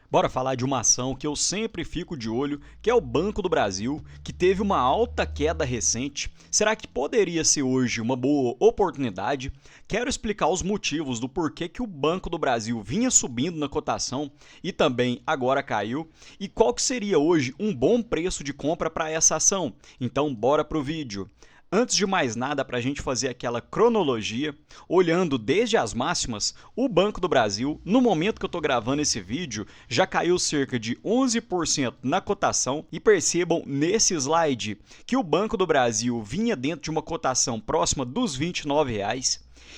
Bora falar de uma ação que eu sempre fico de olho, que é o Banco do Brasil, que teve uma alta queda recente. Será que poderia ser hoje uma boa oportunidade? Quero explicar os motivos do porquê que o Banco do Brasil vinha subindo na cotação e também agora caiu, e qual que seria hoje um bom preço de compra para essa ação. Então, bora pro vídeo. Antes de mais nada, para a gente fazer aquela cronologia, olhando desde as máximas, o Banco do Brasil, no momento que eu estou gravando esse vídeo, já caiu cerca de 11% na cotação. E percebam nesse slide que o Banco do Brasil vinha dentro de uma cotação próxima dos R$ 29.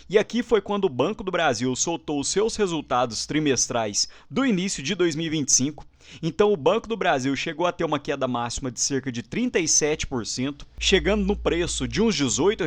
E aqui foi quando o Banco do Brasil soltou os seus resultados trimestrais do início de 2025. Então, o Banco do Brasil chegou a ter uma queda máxima de cerca de 37%, chegando no preço de uns R$ 18.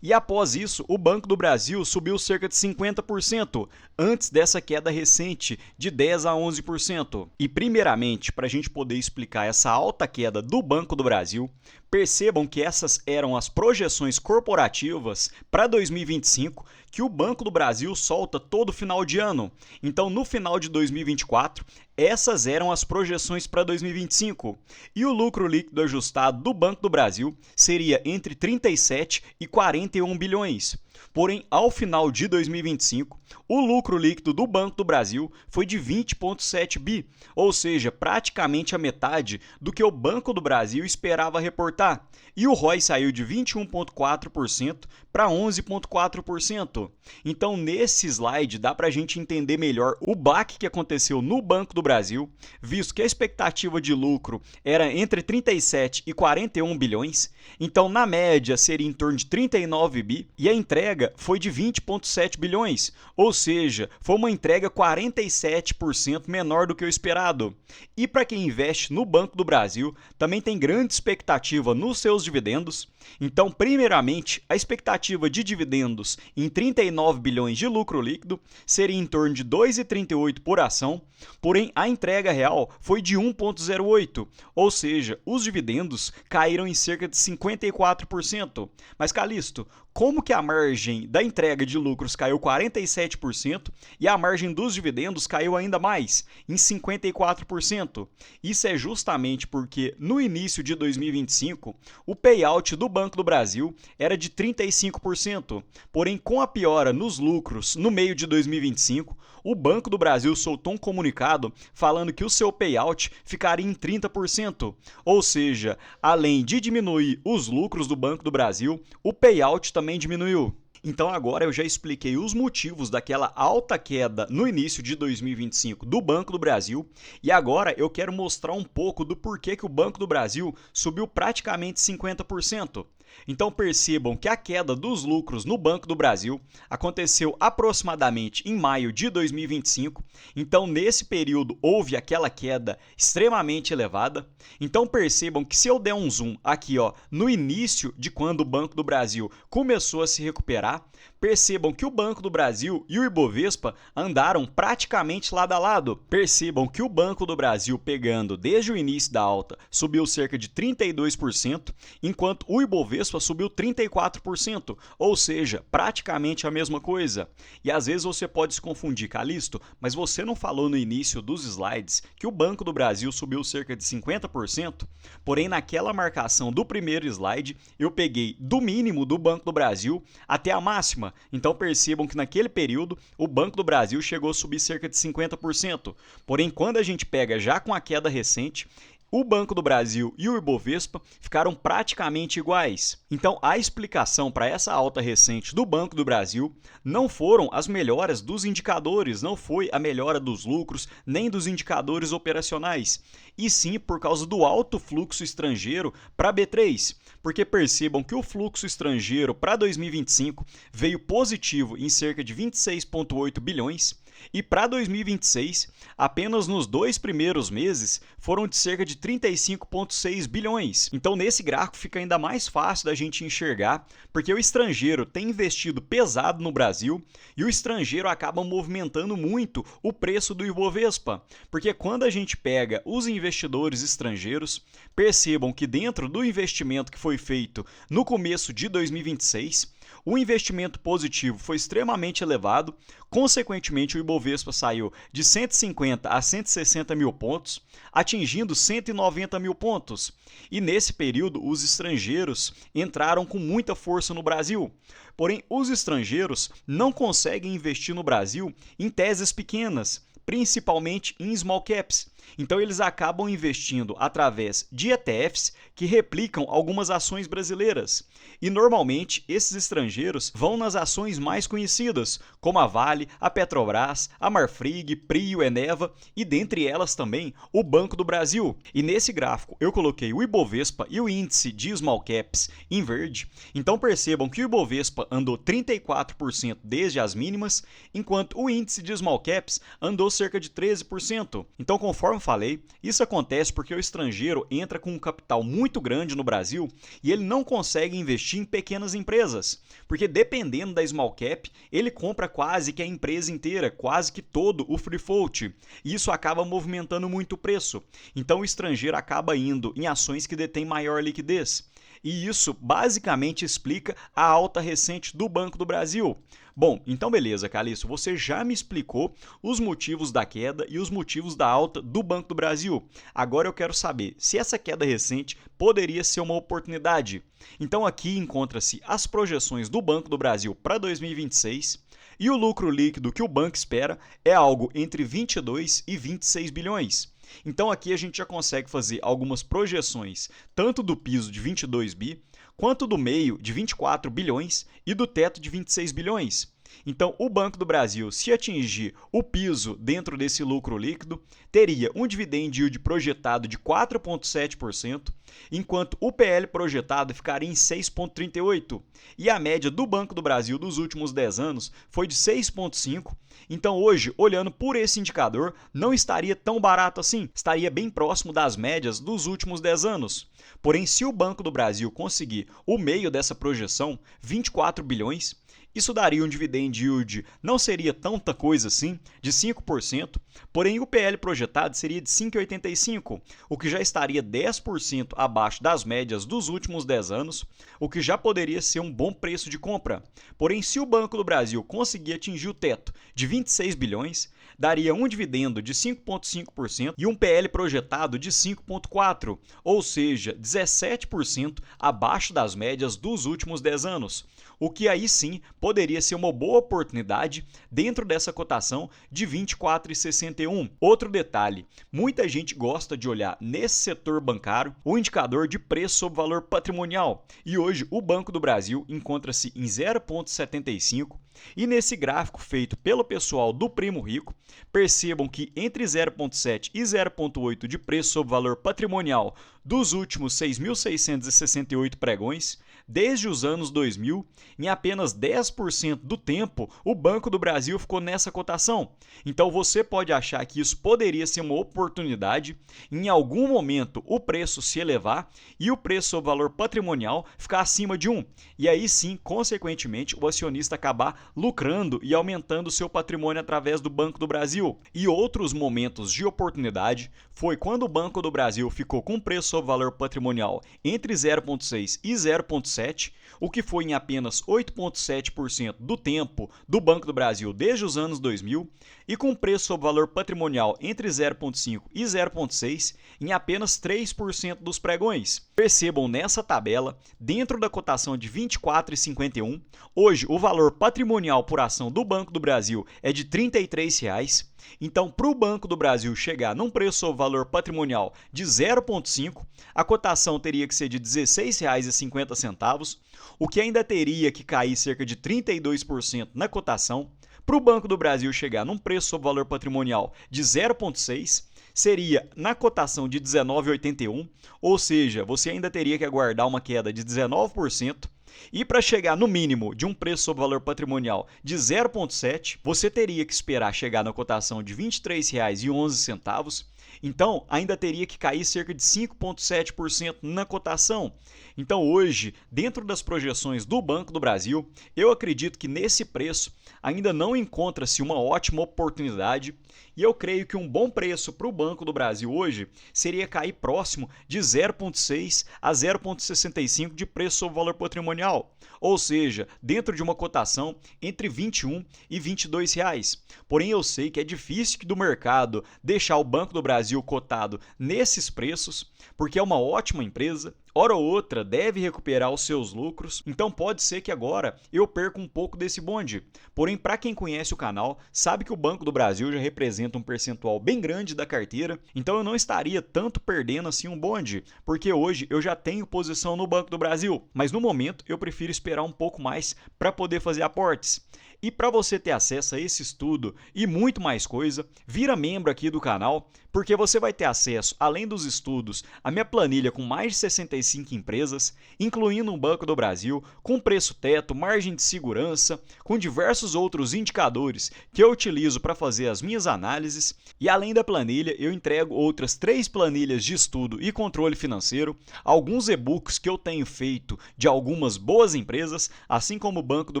E após isso, o Banco do Brasil subiu cerca de 50%, antes dessa queda recente de 10% a 11%. E primeiramente, para a gente poder explicar essa alta queda do Banco do Brasil, percebam que essas eram as projeções corporativas para 2025 que o Banco do Brasil solta todo final de ano. Então, no final de 2024, essas eram as projeções para 2025. E o lucro líquido ajustado do Banco do Brasil seria entre 37 e 41 bilhões. Porém, ao final de 2025, o lucro líquido do Banco do Brasil foi de 20,7 bi, ou seja, praticamente a metade do que o Banco do Brasil esperava reportar. E o ROI saiu de 21,4% para 11,4%. Então, nesse slide, dá para a gente entender melhor o baque que aconteceu no Banco do Brasil, visto que a expectativa de lucro era entre 37 e 41 bilhões, então, na média, seria em torno de 39 bi, e a entrega foi de 20,7 bilhões, ou seja, foi uma entrega 47% menor do que o esperado. E para quem investe no Banco do Brasil, também tem grande expectativa nos seus dividendos. Então, primeiramente, a expectativa de dividendos em 39 bilhões de lucro líquido seria em torno de 2,38 por ação, porém a entrega real foi de 1,08, ou seja, os dividendos caíram em cerca de 54%. Mas, Calixto, como que a margem da entrega de lucros caiu 47% e a margem dos dividendos caiu ainda mais, em 54%? Isso é justamente porque no início de 2025, o payout do Banco do Brasil era de 35%, porém com a piora nos lucros no meio de 2025, o Banco do Brasil soltou um comunicado falando que o seu payout ficaria em 30%, ou seja, além de diminuir os lucros do Banco do Brasil, o payout também diminuiu. Então agora eu já expliquei os motivos daquela alta queda no início de 2025 do Banco do Brasil e agora eu quero mostrar um pouco do porquê que o Banco do Brasil subiu praticamente 50%. Então percebam que a queda dos lucros no Banco do Brasil aconteceu aproximadamente em maio de 2025. Então nesse período houve aquela queda extremamente elevada. Então percebam que se eu der um zoom aqui no início de quando o Banco do Brasil começou a se recuperar, percebam que o Banco do Brasil e o Ibovespa andaram praticamente lado a lado. Percebam que o Banco do Brasil, pegando desde o início da alta, subiu cerca de 32%, enquanto o Ibovespa subiu 34%, ou seja, praticamente a mesma coisa. E às vezes você pode se confundir, Calixto, mas você não falou no início dos slides que o Banco do Brasil subiu cerca de 50%? Porém, naquela marcação do primeiro slide, eu peguei do mínimo do Banco do Brasil até a máxima. Então percebam que naquele período o Banco do Brasil chegou a subir cerca de 50%. Porém, quando a gente pega já com a queda recente, o Banco do Brasil e o Ibovespa ficaram praticamente iguais. Então, a explicação para essa alta recente do Banco do Brasil não foram as melhoras dos indicadores, não foi a melhora dos lucros, nem dos indicadores operacionais, e sim por causa do alto fluxo estrangeiro para a B3. Porque percebam que o fluxo estrangeiro para 2025 veio positivo em cerca de 26,8 bilhões, e para 2026, apenas nos 2 primeiros meses, foram de cerca de 35,6 bilhões. Então, nesse gráfico fica ainda mais fácil da gente enxergar, porque o estrangeiro tem investido pesado no Brasil e o estrangeiro acaba movimentando muito o preço do Ibovespa. Porque quando a gente pega os investidores estrangeiros, percebam que dentro do investimento que foi feito no começo de 2026, O investimento positivo foi extremamente elevado, consequentemente o Ibovespa saiu de 150 a 160 mil pontos, atingindo 190 mil pontos. E nesse período, os estrangeiros entraram com muita força no Brasil. Porém, os estrangeiros não conseguem investir no Brasil em teses pequenas, principalmente em small caps. Então eles acabam investindo através de ETFs que replicam algumas ações brasileiras. E normalmente esses estrangeiros vão nas ações mais conhecidas, como a Vale, a Petrobras, a Marfrig, Prio, Eneva e dentre elas também o Banco do Brasil. E nesse gráfico eu coloquei o Ibovespa e o índice de small caps em verde. Então percebam que o Ibovespa andou 34% desde as mínimas, enquanto o índice de small caps andou cerca de 13%. Então, conforme falei, isso acontece porque o estrangeiro entra com um capital muito grande no Brasil e ele não consegue investir em pequenas empresas, porque dependendo da small cap, ele compra quase que a empresa inteira, quase que todo o free float, e isso acaba movimentando muito o preço. Então o estrangeiro acaba indo em ações que detêm maior liquidez. E isso basicamente explica a alta recente do Banco do Brasil. Bom, então beleza, Calixto, você já me explicou os motivos da queda e os motivos da alta do Banco do Brasil. Agora eu quero saber se essa queda recente poderia ser uma oportunidade. Então aqui encontra-se as projeções do Banco do Brasil para 2026 e o lucro líquido que o banco espera é algo entre 22 e 26 bilhões. Então aqui a gente já consegue fazer algumas projeções, tanto do piso de 22 bi, quanto do meio de 24 bilhões e do teto de 26 bilhões. Então, o Banco do Brasil, se atingir o piso dentro desse lucro líquido, teria um dividend yield projetado de 4,7%, enquanto o PL projetado ficaria em 6,38%. E a média do Banco do Brasil dos últimos 10 anos foi de 6,5%. Então, hoje, olhando por esse indicador, não estaria tão barato assim, estaria bem próximo das médias dos últimos 10 anos. Porém, se o Banco do Brasil conseguir o meio dessa projeção, 24 bilhões, isso daria um dividend yield, não seria tanta coisa assim, de 5%, porém o PL projetado seria de 5,85%, o que já estaria 10% abaixo das médias dos últimos 10 anos, o que já poderia ser um bom preço de compra. Porém, se o Banco do Brasil conseguir atingir o teto de 26 bilhões, daria um dividendo de 5,5% e um PL projetado de 5,4%, ou seja, 17% abaixo das médias dos últimos 10 anos, o que aí sim poderia ser uma boa oportunidade dentro dessa cotação de 24,61. Outro detalhe, muita gente gosta de olhar nesse setor bancário o indicador de preço sobre valor patrimonial, e hoje o Banco do Brasil encontra-se em 0,75, e nesse gráfico feito pelo pessoal do Primo Rico, percebam que entre 0,7 e 0,8 de preço sobre valor patrimonial dos últimos 6.668 pregões, desde os anos 2000, em apenas 10% do tempo, o Banco do Brasil ficou nessa cotação. Então você pode achar que isso poderia ser uma oportunidade, em algum momento o preço se elevar e o preço sobre valor patrimonial ficar acima de 1. E aí sim, consequentemente, o acionista acabar lucrando e aumentando seu patrimônio através do Banco do Brasil. E outros momentos de oportunidade foi quando o Banco do Brasil ficou com preço sobre valor patrimonial entre 0,6 e 0,7, o que foi em apenas 8,7% do tempo do Banco do Brasil desde os anos 2000, e com preço sobre valor patrimonial entre 0,5 e 0,6 em apenas 3% dos pregões. Percebam nessa tabela, dentro da cotação de R$ 24,51, hoje o valor patrimonial por ação do Banco do Brasil é de R$ 33,00. Então, para o Banco do Brasil chegar num preço sobre valor patrimonial de 0,5, a cotação teria que ser de R$ 16,50, o que ainda teria que cair cerca de 32% na cotação. Para o Banco do Brasil chegar num preço sobre valor patrimonial de 0,6, seria na cotação de 19,81, ou seja, você ainda teria que aguardar uma queda de 19%. E para chegar no mínimo de um preço sobre valor patrimonial de 0,7, você teria que esperar chegar na cotação de R$ 23,11. Então, ainda teria que cair cerca de 5,7% na cotação. Então, hoje, dentro das projeções do Banco do Brasil, eu acredito que nesse preço ainda não encontra-se uma ótima oportunidade E eu creio que um bom preço para o Banco do Brasil hoje seria cair próximo de 0,6 a 0,65 de preço sobre valor patrimonial, ou seja, dentro de uma cotação entre 21 e 22 reais. Porém, eu sei que é difícil do mercado deixar o Banco do Brasil cotado nesses preços, porque é uma ótima empresa, hora ou outra deve recuperar os seus lucros, então pode ser que agora eu perca um pouco desse bonde. Porém, para quem conhece o canal, sabe que o Banco do Brasil já representa um percentual bem grande da carteira, então eu não estaria tanto perdendo assim um bonde, porque hoje eu já tenho posição no Banco do Brasil, mas no momento eu prefiro esperar um pouco mais para poder fazer aportes. E para você ter acesso a esse estudo e muito mais coisa, vira membro aqui do canal, porque você vai ter acesso, além dos estudos, a minha planilha com mais de 65 empresas, incluindo um Banco do Brasil, com preço teto, margem de segurança, com diversos outros indicadores que eu utilizo para fazer as minhas análises. E além da planilha, eu entrego outras 3 planilhas de estudo e controle financeiro, alguns e-books que eu tenho feito de algumas boas empresas, assim como o Banco do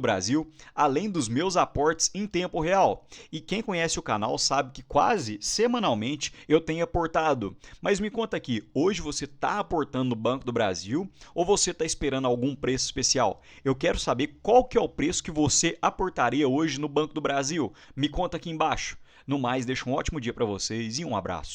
Brasil, além dos meus aportes em tempo real. E quem conhece o canal sabe que quase semanalmente eu tenho aportado. Mas me conta aqui, hoje você está aportando no Banco do Brasil ou você está esperando algum preço especial? Eu quero saber qual que é o preço que você aportaria hoje no Banco do Brasil. Me conta aqui embaixo. No mais, deixa um ótimo dia para vocês e um abraço.